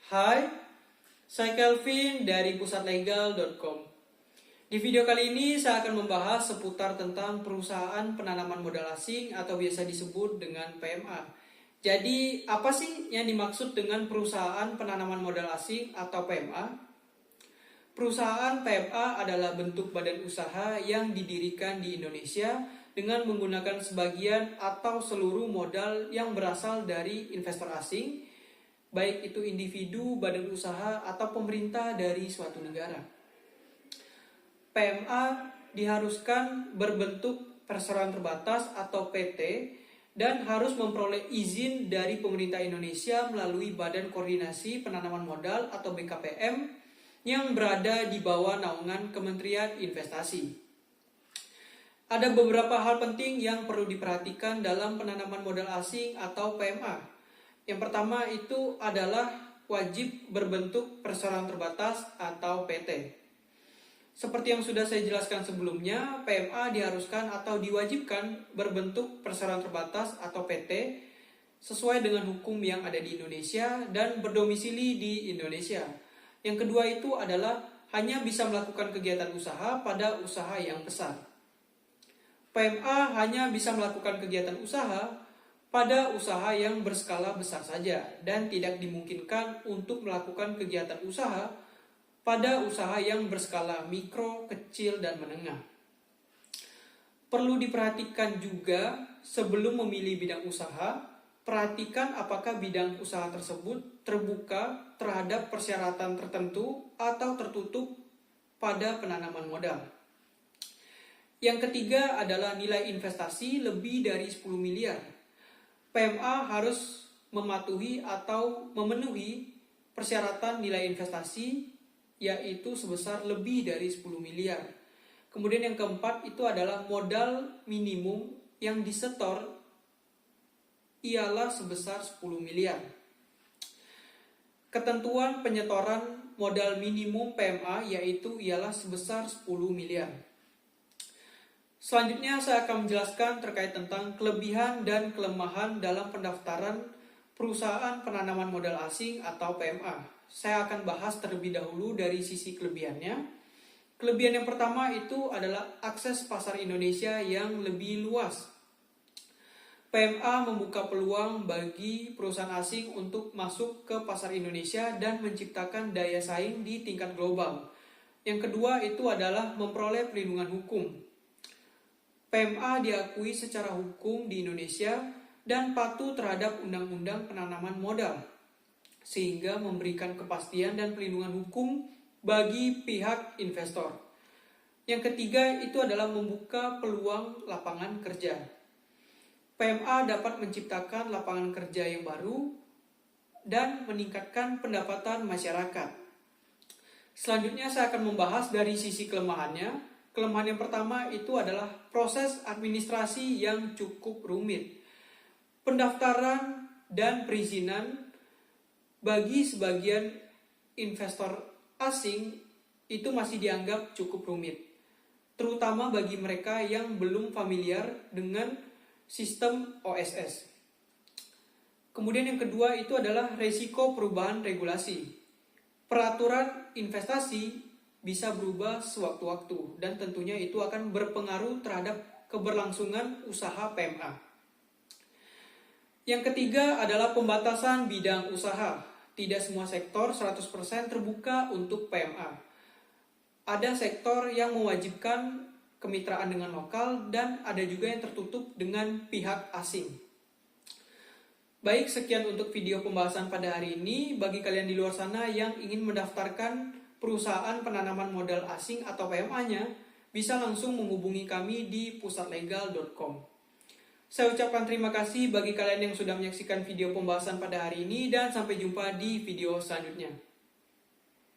Hai, saya Kelvin dari pusatlegal.com. Di video kali ini saya akan membahas seputar tentang perusahaan penanaman modal asing atau biasa disebut dengan PMA. Jadi, apa sih yang dimaksud dengan perusahaan penanaman modal asing atau PMA? Perusahaan PMA adalah bentuk badan usaha yang didirikan di Indonesia dengan menggunakan sebagian atau seluruh modal yang berasal dari investor asing, baik itu individu, badan usaha, atau pemerintah dari suatu negara. PMA diharuskan berbentuk perseroan terbatas atau PT dan harus memperoleh izin dari pemerintah Indonesia melalui Badan Koordinasi Penanaman Modal atau BKPM yang berada di bawah naungan Kementerian Investasi. Ada beberapa hal penting yang perlu diperhatikan dalam penanaman modal asing atau PMA. Yang pertama itu adalah wajib berbentuk perseroan terbatas atau PT. Seperti yang sudah saya jelaskan sebelumnya, PMA diharuskan atau diwajibkan berbentuk perseroan terbatas atau PT sesuai dengan hukum yang ada di Indonesia dan berdomisili di Indonesia. Yang kedua itu adalah hanya bisa melakukan kegiatan usaha pada usaha yang besar. PMA hanya bisa melakukan kegiatan usaha pada usaha yang berskala besar saja dan tidak dimungkinkan untuk melakukan kegiatan usaha pada usaha yang berskala mikro, kecil, dan menengah. Perlu diperhatikan juga sebelum memilih bidang usaha, perhatikan apakah bidang usaha tersebut terbuka terhadap persyaratan tertentu atau tertutup pada penanaman modal. Yang ketiga adalah nilai investasi lebih dari 10 miliar. PMA harus mematuhi atau memenuhi persyaratan nilai investasi yaitu sebesar lebih dari 10 miliar. Kemudian yang keempat itu adalah modal minimum yang disetor ialah sebesar 10 miliar. Ketentuan penyetoran modal minimum PMA yaitu ialah sebesar 10 miliar. Selanjutnya saya akan menjelaskan terkait tentang kelebihan dan kelemahan dalam pendaftaran perusahaan penanaman modal asing atau PMA. Saya akan bahas terlebih dahulu dari sisi kelebihannya. Kelebihan yang pertama itu adalah akses pasar Indonesia yang lebih luas. PMA membuka peluang bagi perusahaan asing untuk masuk ke pasar Indonesia dan menciptakan daya saing di tingkat global. Yang kedua itu adalah memperoleh perlindungan hukum. PMA diakui secara hukum di Indonesia dan patuh terhadap Undang-Undang Penanaman Modal, sehingga memberikan kepastian dan perlindungan hukum bagi pihak investor. Yang ketiga itu adalah membuka peluang lapangan kerja. PMA dapat menciptakan lapangan kerja yang baru dan meningkatkan pendapatan masyarakat. Selanjutnya saya akan membahas dari sisi kelemahannya. Kelemahan yang pertama itu adalah proses administrasi yang cukup rumit. Pendaftaran dan perizinan bagi sebagian investor asing itu masih dianggap cukup rumit, terutama bagi mereka yang belum familiar dengan sistem OSS. Kemudian yang kedua itu adalah resiko perubahan regulasi. Peraturan investasi bisa berubah sewaktu-waktu dan tentunya itu akan berpengaruh terhadap keberlangsungan usaha PMA. Yang ketiga adalah pembatasan bidang usaha. Tidak semua sektor 100% terbuka untuk PMA. Ada sektor yang mewajibkan kemitraan dengan lokal dan ada juga yang tertutup dengan pihak asing. Baik, sekian untuk video pembahasan pada hari ini. Bagi kalian di luar sana yang ingin mendaftarkan perusahaan penanaman modal asing atau PMA-nya, bisa langsung menghubungi kami di pusatlegal.com. Saya ucapkan terima kasih bagi kalian yang sudah menyaksikan video pembahasan pada hari ini dan sampai jumpa di video selanjutnya.